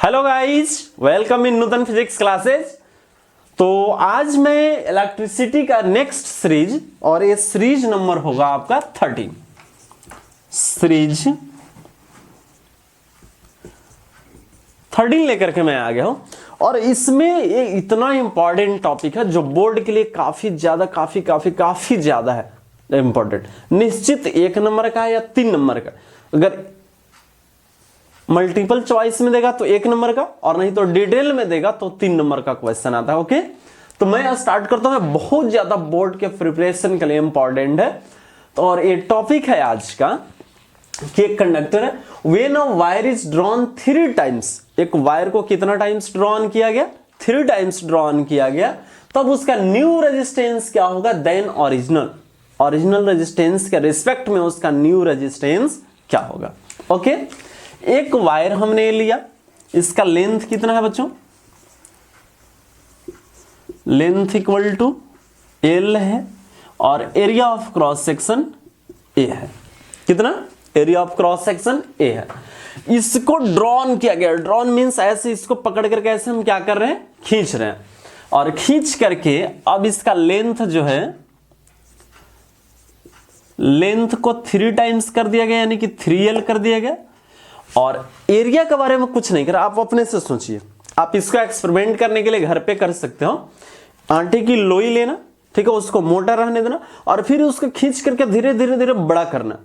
Hello guys, welcome in Nutan physics classes. तो आज मैं इलेक्ट्रिसिटी का नेक्स्ट सीरीज और ये सीरीज नंबर होगा आपका 13। सीरीज 13 लेकर के मैं आ गया हूं और इसमें ये इतना इंपॉर्टेंट टॉपिक है जो बोर्ड के लिए काफी ज्यादा है इंपॉर्टेंट। निश्चित 1 नंबर का या 3 नंबर का, अगर मल्टीपल चॉइस में देगा तो 1 नंबर का और नहीं तो डिटेल में देगा तो 3 नंबर का क्वेश्चन आता है। ओके, तो मैं स्टार्ट करता हूं। बहुत ज्यादा बोर्ड के प्रिपरेशन के लिए इंपॉर्टेंट है। तो और ये टॉपिक है आज का कि एक कंडक्टर है, when a wire is drawn 3 times, एक वायर को कितना टाइम्स ड्रॉन किया गया? 3 टाइम्स ड्रॉन किया गया, तब उसका न्यू रेजिस्टेंस क्या होगा देन ओरिजिनल रेजिस्टेंस के रिस्पेक्ट में उसका न्यू रेजिस्टेंस क्या होगा। ओके, एक वायर हमने लिया, इसका लेंथ कितना है बच्चों? लेंथ इक्वल टू एल है और area of cross section A है। कितना? Area of cross section A है। इसको ड्रॉन किया गया। ड्रॉन मींस ऐसे इसको पकड़ करके ऐसे हम क्या कर रहे हैं? खींच रहे हैं। और खींच करके अब इसका लेंथ जो है, लेंथ को 3 टाइम्स कर दिया गया, यानी कि 3L कर दिया गया। और एरिया के बारे में कुछ नहीं करा, आप अपने से सोचिए। आप इसको एक्सपेरिमेंट करने के लिए घर पे कर सकते हो। आटे की लोई लेना, ठीक है, उसको मोटा रहने देना और फिर उसको खींच करके धीरे धीरे बड़ा करना।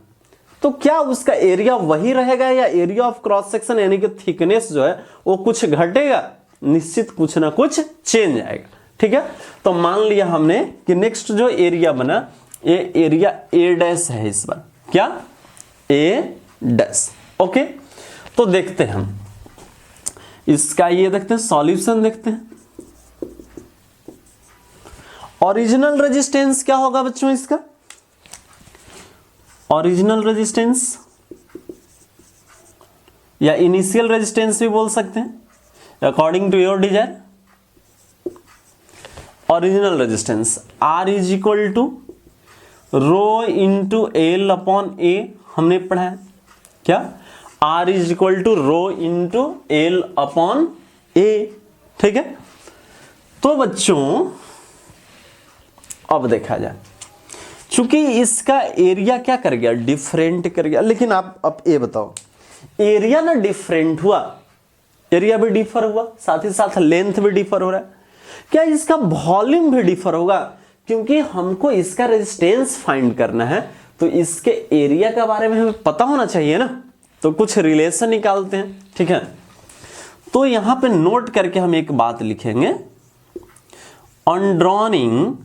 तो क्या उसका एरिया वही रहेगा या एरिया ऑफ क्रॉस सेक्शन यानी कि थिकनेस जो है वो कुछ घटेगा? निश्चित कुछ ना कुछ चेंज आएगा। ठीक है, तो मान लिया हमने कि नेक्स्ट जो एरिया बना, ये एरिया ए डैश है इस बार। क्या? ए डैश। ओके, तो देखते हैं हम इसका, ये देखते हैं सॉल्यूशन देखते हैं। ओरिजिनल रेजिस्टेंस क्या होगा बच्चों इसका? ओरिजिनल रेजिस्टेंस या इनिशियल रेजिस्टेंस भी बोल सकते हैं according to your desire. Original resistance R is equal to rho into L upon A, हमने पढ़ा है। क्या? R is equal to rho into L upon A. ठीक है, तो बच्चों अब देखा जाए, चूंकि इसका एरिया क्या कर गया? डिफरेंट कर गया। लेकिन आप अब ये बताओ, एरिया ना डिफरेंट हुआ, एरिया भी डिफर हुआ, साथ ही साथ लेंथ भी डिफर हो रहा है। क्या इसका वॉल्यूम भी डिफर होगा? क्योंकि हमको इसका रेजिस्टेंस फाइंड करना है तो इसके एरिया के बारे में हमें पता होना चाहिए ना। तो कुछ रिलेशन निकालते हैं। ठीक है, तो यहां पे नोट करके हम एक बात लिखेंगे, on drawing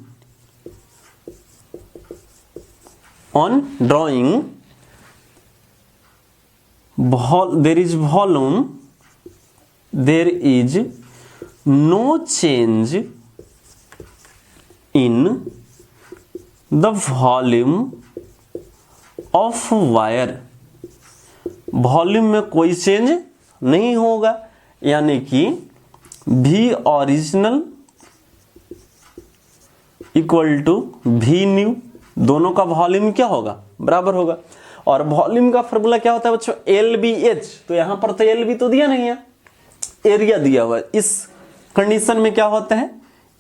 there is volume, there is no change in the volume of wire। Volume में कोई चेंज नहीं होगा, यानी कि V original equal to V new, दोनों का वॉल्यूम क्या होगा? बराबर होगा। और वॉल्यूम का फॉर्मूला क्या होता है बच्चों? LBH। तो यहां पर तो LB तो दिया नहीं है, एरिया दिया हुआ है। इस कंडीशन में क्या होता है?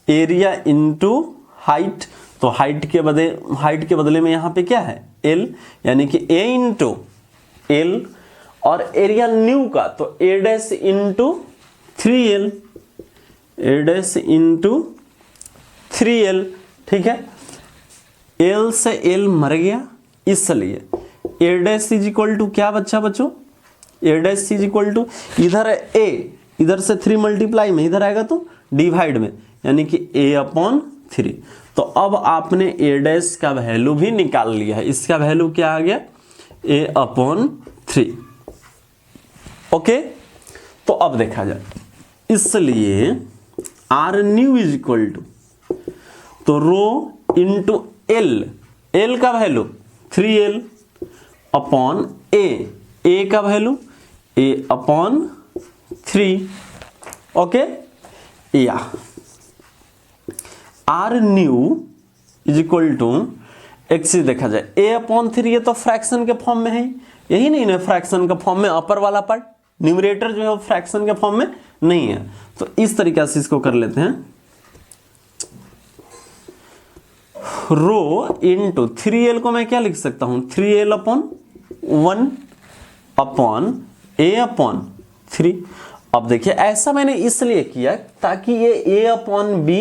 Area into height. तो हाइट के बदले में यहां पे क्या है? L, यानी कि A इंटू L। और एरिया न्यू का तो A dash into 3L, A dash into 3L। ठीक है, L से L मर गया, इसलिए A dash is equal to क्या बच्चों? A dash is equal to, इधर है A, इधर से 3 मल्टीप्लाई में इधर आएगा तो डिवाइड में, यानी कि A अपॉन 3। तो अब आपने A डैश का वैल्यू भी निकाल लिया है। इसका वैल्यू क्या आ गया? A upon 3। ओके, तो अब देखा जाए, इसलिए R new is equal to, तो रो इंटू एल, एल का वैल्यू 3L अपॉन ए का वैल्यू A अपॉन 3। ओके, या R new is equal to एक चीज देखा जाए, A अपॉन 3, ये तो फ्रैक्शन के फॉर्म में है, यही नहीं ना फ्रैक्शन का फॉर्म में अपर वाला पार्ट, न्यूमरेटर जो है वो फ्रैक्शन के फॉर्म में नहीं है। तो इस तरीके से इसको कर लेते हैं, रो इंटू 3l को मैं क्या लिख सकता हूं, 3l upon 1 upon a upon 3। अब देखिए ऐसा मैंने इसलिए किया ताकि ये a upon b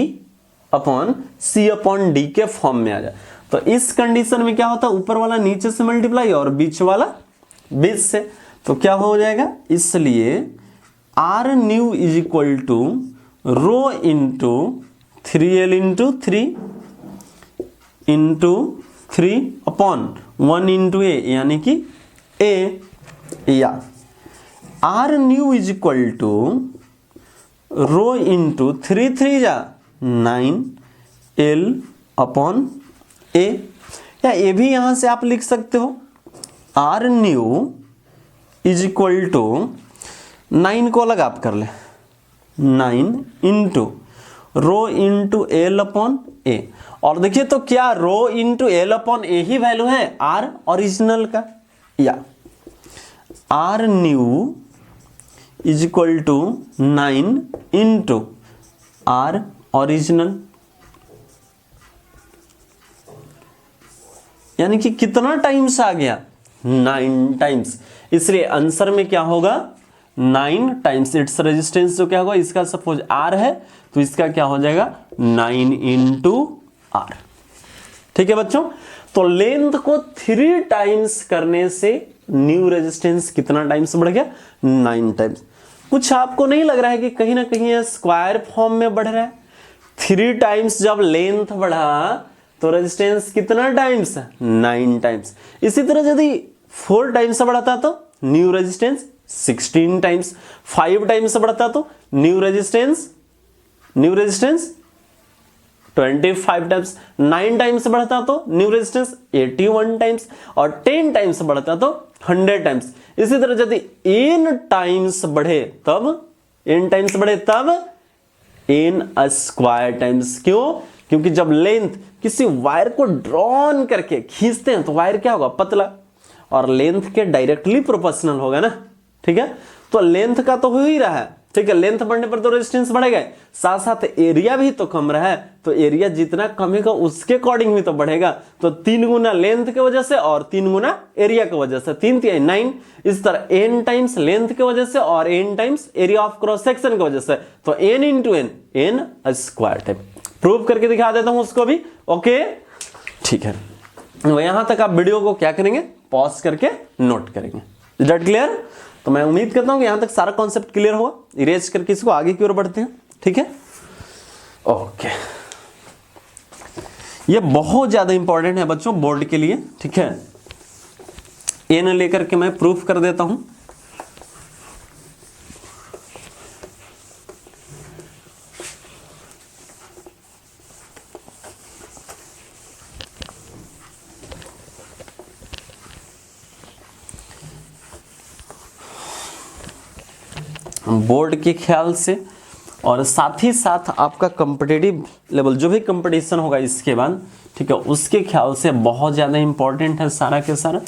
upon c upon d के फॉर्म में आ जाए। तो इस कंडीशन में क्या होता है, ऊपर वाला नीचे से मल्टीप्लाई और बीच वाला बीच से, तो क्या हो जाएगा, इसलिए r new is equal to rho into 3l into 3 into 3 upon 1 into a, यानी कि a, या r new is equal to rho into 3 3 जा 9 l अपॉन a, या ये भी यहां से आप लिख सकते हो r new is equal to 9 को अलग आप कर ले, 9 into rho into L upon A. और देखिए तो क्या rho into L upon A ही वैल्यू है आर ओरिजिनल का, या R new is equal to 9 into R original, यानी कि कितना टाइम्स आ गया, 9 टाइम्स। इसलिए आंसर में क्या होगा, 9 टाइम्स इट्स रेजिस्टेंस जो क्या होगा, इसका सपोज आर है तो इसका क्या हो जाएगा 9 इंटू आर। ठीक है बच्चों, तो लेंथ को 3 टाइम्स करने से न्यू रेजिस्टेंस कितना टाइम्स बढ़ गया, 9 टाइम्स। कुछ आपको नहीं लग रहा है कि कहीं ना कहीं स्क्वायर फॉर्म में बढ़ रहा है, 3 टाइम्स जब लेंथ बढ़ा तो रेजिस्टेंस कितना टाइम्स, 9 टाइम्स। इसी तरह यदि 4 टाइम्स बढ़ाता तो न्यू रेजिस्टेंस 16 टाइम्स, 5 टाइम्स बढ़ता तो न्यू रेजिस्टेंस 25 टाइम्स, 9 टाइम्स बढ़ता तो न्यू रेजिस्टेंस 81 टाइम्स, और 10 टाइम्स बढ़ता तो 100 टाइम्स। इसी तरह यदि n टाइम्स बढ़े तब n स्क्वायर टाइम्स। क्यों, क्योंकि जब लेंथ किसी वायर को ड्रॉन करके खींचते हैं तो वायर क्या होगा, पतला, और लेंथ के डायरेक्टली प्रोपोर्शनल होगा ना। ठीक है, तो लेंथ का तो हो ही रहा है, ठीक है, लेंथ बढ़ने पर तो रेजिस्टेंस बढ़ेगा, साथ साथ एरिया भी तो कम रहा है, तो एरिया जितना कमेगा उसके अकॉर्डिंग भी तो बढ़ेगा। तो 3 गुना लेंथ के वजह से और 3 गुना एरिया की वजह से, 3 3 9, इस तरह n टाइम्स लेंथ की वजह से और n times area of cross section की वजह से, तो n into n square type. Prove करके दिखा देता हूं उसको भी। ओके ठीक है, यहां तक आप वीडियो को क्या करेंगे, पॉज करके नोट करेंगे। Is that clear? तो मैं उम्मीद करता हूं कि यहां तक सारा कॉन्सेप्ट क्लियर होगा। इरेज करके इसको आगे की ओर बढ़ते हैं। ठीक है, ओके, ये बहुत ज्यादा इंपॉर्टेंट है बच्चों बोर्ड के लिए। ठीक है, एन लेकर के मैं प्रूफ कर देता हूं। बोर्ड के ख्याल से और साथ ही साथ आपका कॉम्पिटिटिव लेवल जो भी कंपटीशन होगा इसके बाद, ठीक है, उसके ख्याल से बहुत ज़्यादा इंपॉर्टेंट है सारा के सारा।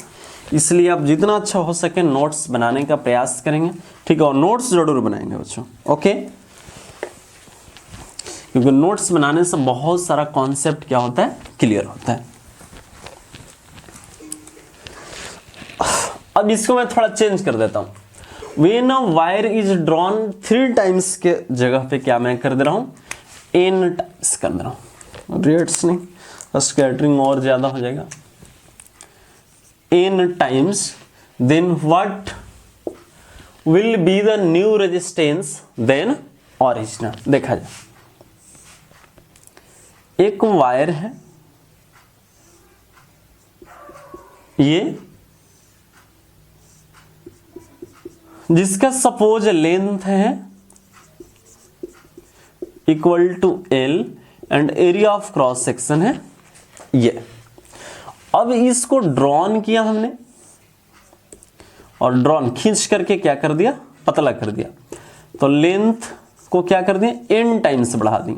इसलिए आप जितना अच्छा हो सके नोट्स बनाने का प्रयास करेंगे। ठीक है, और नोट्स जरूर बनाएंगे बच्चों। ओके, क्योंकि नोट्स बनाने से बहुत सारा कॉन्सेप्ट क्या होता है, क्लियर होता है। अब इसको मैं थोड़ा चेंज कर देता हूं। When a wire is drawn 3 times के जगह पे क्या मैं कर दे रहा हूं, n टाइम्स कर दे रहा हूं। रेट्स नहीं, स्कैटरिंग और ज्यादा हो जाएगा। n times, then what will be the new resistance than original. देखा जाए, एक वायर है, ये जिसका सपोज लेंथ है equal to L and area of cross section है ये। अब इसको ड्रॉन किया हमने और ड्रॉन खींच करके क्या कर दिया, पतला कर दिया। तो लेंथ को क्या कर दिए, n टाइम्स बढ़ा दिए,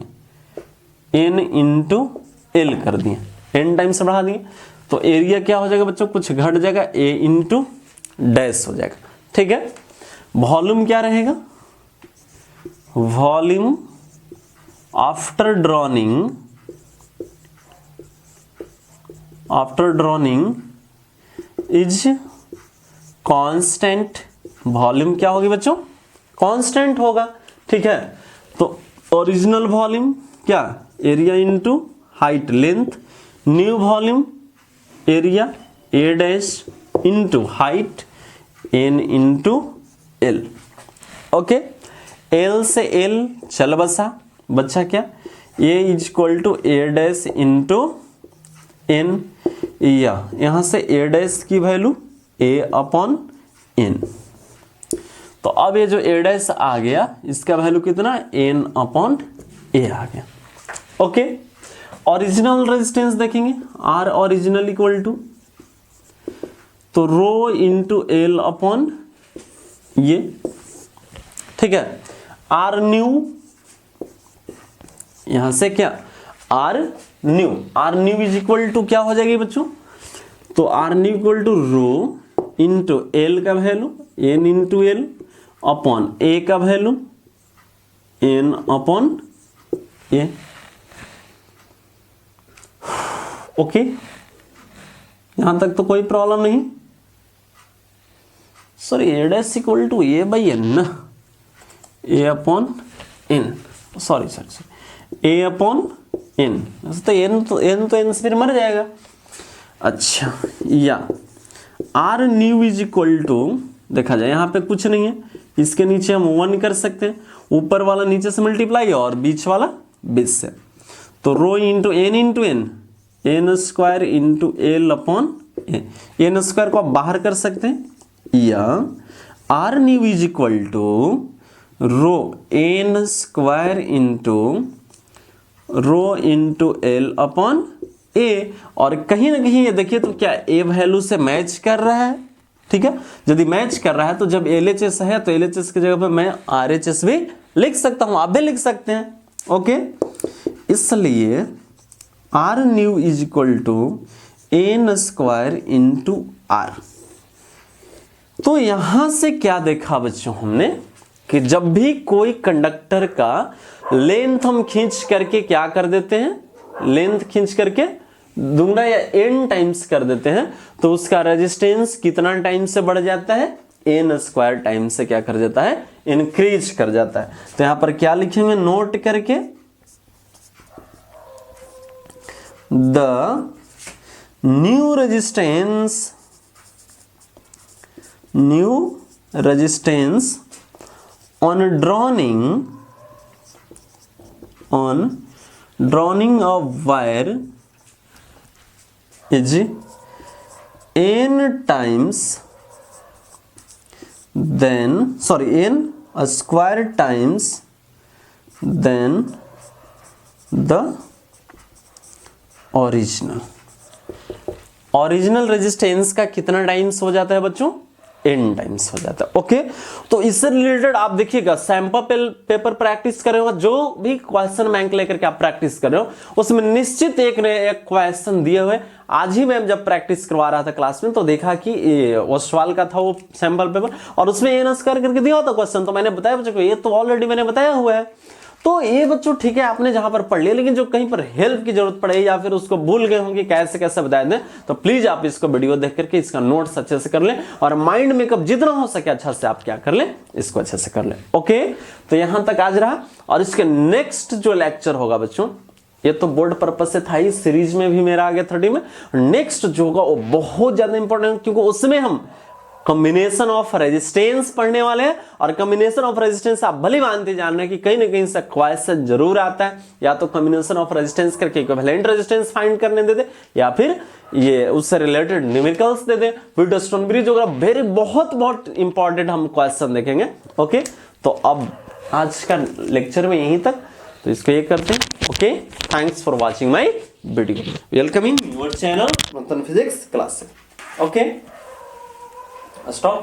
n इंटू एल कर दिए, n टाइम्स बढ़ा दिए। तो एरिया क्या हो जाएगा बच्चों, कुछ घट जाएगा, a इंटू डैश हो जाएगा। ठीक है, वॉल्यूम क्या रहेगा, volume after drawing is constant. Volume क्या होगी बच्चों, कांस्टेंट होगा, ठीक है। तो ओरिजिनल वॉल्यूम क्या, area into height length, new volume area A dash into height N into L. Okay, L से एल चल बचा क्या, A is equal to A dash into N, या यहां से ए डैश की वैल्यू ए अपॉन एन। तो अब ये जो ए डैश आ गया इसका वैल्यू कितना, एन अपॉन ए आ गया। ओके, ओरिजिनल रेजिस्टेंस देखेंगे, आर ओरिजिनल इक्वल टू तो रो इंटू एल अपॉन ये, ठीक है। आर न्यू, यहां से क्या, R new is equal to क्या हो जाएगी बच्चों, तो R new equal to rho into L का value N into L upon A का value N upon A. Okay, यहां तक तो कोई प्रॉब्लम नहीं। Sorry, A dash equal to A by N ना, A upon N, sorry A upon N, तो N से फिर मर जाएगा। अच्छा, या R new is equal to, देखा जाए यहाँ पे कुछ नहीं है, इसके नीचे हम 1 कर सकते हैं, ऊपर वाला नीचे से मल्टीप्लाई और बीच वाला बीच से, तो rho into N N square into L upon N square को आप बाहर कर सकते हैं, या R new is equal to rho N square rho into L upon A. और कहीं ना कहीं ये देखिए तो क्या ए वैल्यू से मैच कर रहा है, ठीक है। यदि मैच कर रहा है तो जब LHS है तो LHS की जगह पे मैं RHS भी लिख सकता हूं, आप भी लिख सकते हैं। ओके, इसलिए R new is equal to N square into R. तो यहां से क्या देखा बच्चों हमने कि जब भी कोई कंडक्टर का लेंथ हम खींच करके क्या कर देते हैं, लेंथ खींच करके दुगना या n टाइम्स कर देते हैं, तो उसका रेजिस्टेंस कितना टाइम से बढ़ जाता है, n स्क्वायर टाइम से क्या कर जाता है, इंक्रीज कर जाता है। तो यहां पर क्या लिखेंगे नोट करके, the new resistance on drawing of wire is n times then, sorry, n a square times then the original resistance का कितना टाइम्स हो जाता है बच्चों, n टाइम्स हो जाता है। ओके, तो इससे रिलेटेड आप देखिएगा सैंपल पेपर प्रैक्टिस कर रहे हो, जो भी क्वेश्चन बैंक लेकर के आप प्रैक्टिस कर रहे हो उसमें निश्चित एक क्वेश्चन दिए हुए। आज ही मैं जब प्रैक्टिस करवा रहा था क्लास में तो देखा कि ओसवाल का था वो सैंपल पेपर, और उसमें एन स्क्वायर करके दिया होता क्वेश्चन, तो मैंने बताया बच्चों को ये तो ऑलरेडी मैंने बताया हुआ है। तो ये बच्चों ठीक है आपने जहां पर पढ़ लिया, लेकिन जो कहीं पर हेल्प की जरूरत पड़े या फिर उसको भूल गए होंगे कैसे कैसे बता दें, तो प्लीज आप इसको वीडियो देख करके इसका नोट्स अच्छे से कर लें, और माइंड मेकअप जितना हो सके अच्छा से आप क्या कर लें, इसको अच्छे से कर लें। ओके, तो यहां तक आज रहा, और इसके नेक्स्ट जो लेक्चर होगा बच्चों, ये तो बोर्ड पर्पस से था ही, सीरीज में भी मेरा आ गया 30 में, नेक्स्ट जो होगा वो बहुत ज्यादा इंपॉर्टेंट, क्योंकि उसमें हम कॉम्बिनेशन ऑफ रेजिस्टेंस पढ़ने वाले हैं। और कॉम्बिनेशन ऑफ रेजिस्टेंस आप भली मानते जान रहे हैं कि कहीं ना कहीं से क्वेश्चन जरूर आता है, या तो कॉम्बिनेशन ऑफ रेजिस्टेंस करके इक्विवेलेंट रेजिस्टेंस फाइंड करने दे दे, या फिर ये उससे रिलेटेड न्यूमेरिकल्स दे दे, व्हीटस्टोन ब्रिज वगैरह बहुत इंपॉर्टेंट हम क्वेश्चन देखेंगे। ओके, तो अब आज का लेक्चर में यहीं तक, तो इसको ये करते हैं। Okay, thanks for watching my video, welcome in your channel मंथन फिजिक्स क्लास। Okay, stop.